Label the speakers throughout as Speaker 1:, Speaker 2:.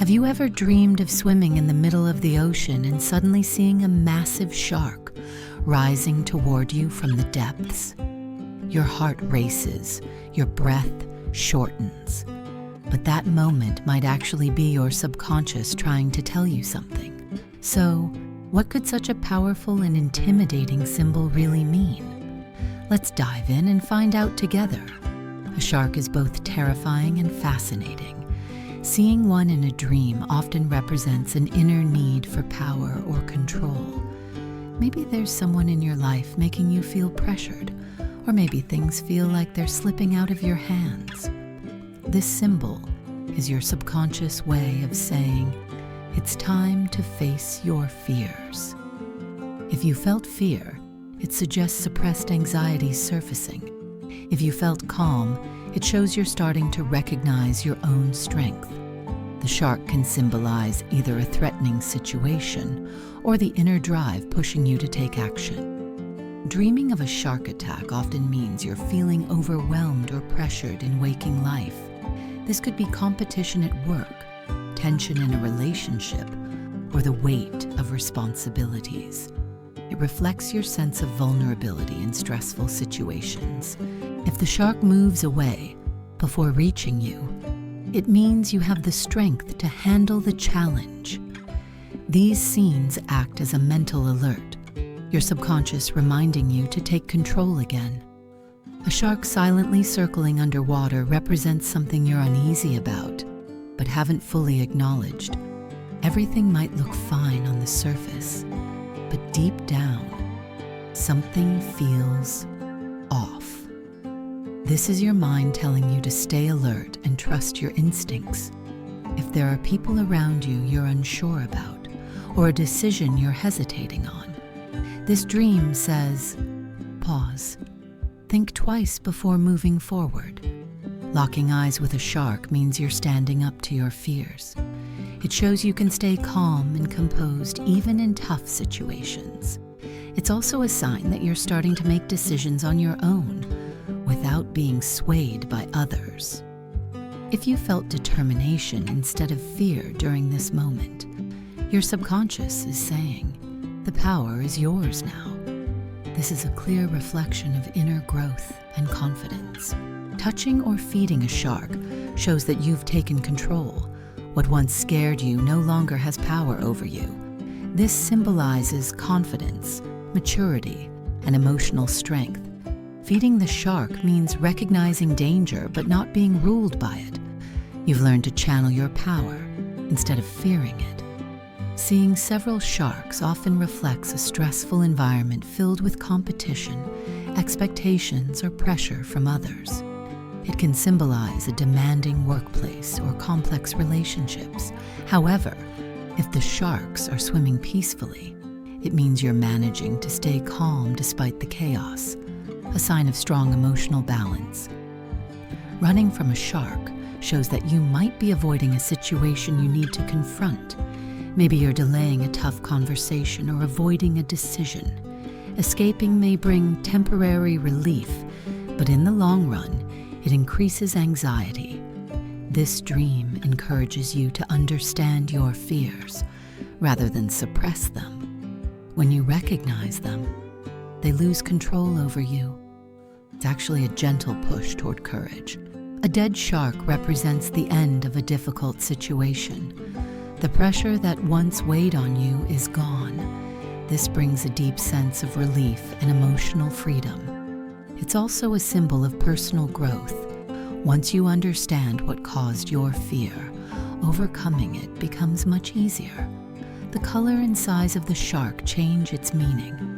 Speaker 1: Have you ever dreamed of swimming in the middle of the ocean and suddenly seeing a massive shark rising toward you from the depths? Your heart races, your breath shortens. But that moment might actually be your subconscious trying to tell you something. So, what could such a powerful and intimidating symbol really mean? Let's dive in and find out together. A shark is both terrifying and fascinating. Seeing one in a dream often represents an inner need for power or control. Maybe there's someone in your life making you feel pressured, or maybe things feel like they're slipping out of your hands. This symbol is your subconscious way of saying, it's time to face your fears. If you felt fear, it suggests suppressed anxiety surfacing. If you felt calm, it shows you're starting to recognize your own strength. The shark can symbolize either a threatening situation or the inner drive pushing you to take action. Dreaming of a shark attack often means you're feeling overwhelmed or pressured in waking life. This could be competition at work, tension in a relationship, or the weight of responsibilities. It reflects your sense of vulnerability in stressful situations. If the shark moves away before reaching you, it means you have the strength to handle the challenge. These scenes act as a mental alert, your subconscious reminding you to take control again. A shark silently circling underwater represents something you're uneasy about, but haven't fully acknowledged. Everything might look fine on the surface, but deep down, something feels off. This is your mind telling you to stay alert and trust your instincts. If there are people around you you're unsure about, or a decision you're hesitating on, this dream says, pause. Think twice before moving forward. Locking eyes with a shark means you're standing up to your fears. It shows you can stay calm and composed even in tough situations. It's also a sign that you're starting to make decisions on your own without being swayed by others. If you felt determination instead of fear during this moment, your subconscious is saying, the power is yours now. This is a clear reflection of inner growth and confidence. Touching or feeding a shark shows that you've taken control. What once scared you no longer has power over you. This symbolizes confidence, maturity, and emotional strength. Feeding the shark means recognizing danger but not being ruled by it. You've learned to channel your power instead of fearing it. Seeing several sharks often reflects a stressful environment filled with competition, expectations, or pressure from others. It can symbolize a demanding workplace or complex relationships. However, if the sharks are swimming peacefully, it means you're managing to stay calm despite the chaos, a sign of strong emotional balance. Running from a shark shows that you might be avoiding a situation you need to confront. Maybe you're delaying a tough conversation or avoiding a decision. Escaping may bring temporary relief, but in the long run, it increases anxiety. This dream encourages you to understand your fears rather than suppress them. When you recognize them, they lose control over you. It's actually a gentle push toward courage. A dead shark represents the end of a difficult situation. The pressure that once weighed on you is gone. This brings a deep sense of relief and emotional freedom. It's also a symbol of personal growth. Once you understand what caused your fear, overcoming it becomes much easier. The color and size of the shark change its meaning.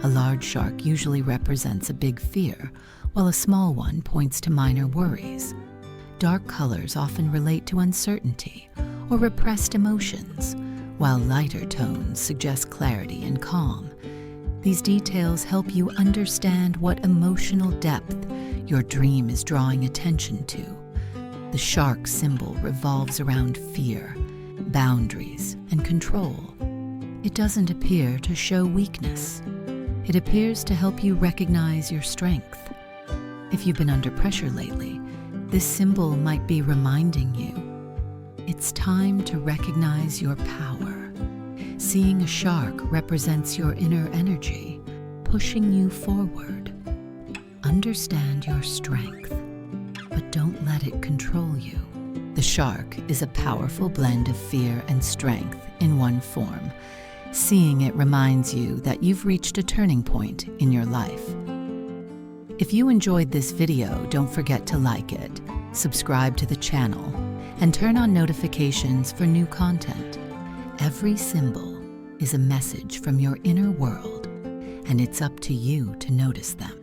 Speaker 1: A large shark usually represents a big fear, while a small one points to minor worries. Dark colors often relate to uncertainty or repressed emotions, while lighter tones suggest clarity and calm. These details help you understand what emotional depth your dream is drawing attention to. The shark symbol revolves around fear, boundaries, and control. It doesn't appear to show weakness. It appears to help you recognize your strength. If you've been under pressure lately, this symbol might be reminding you, It's time to recognize your power. Seeing a shark represents your inner energy, pushing you forward. Understand your strength, but don't let it control you. The shark is a powerful blend of fear and strength in one form. Seeing it reminds you that you've reached a turning point in your life. If you enjoyed this video, don't forget to like it, subscribe to the channel, and turn on notifications for new content. Every symbol is a message from your inner world, and it's up to you to notice them.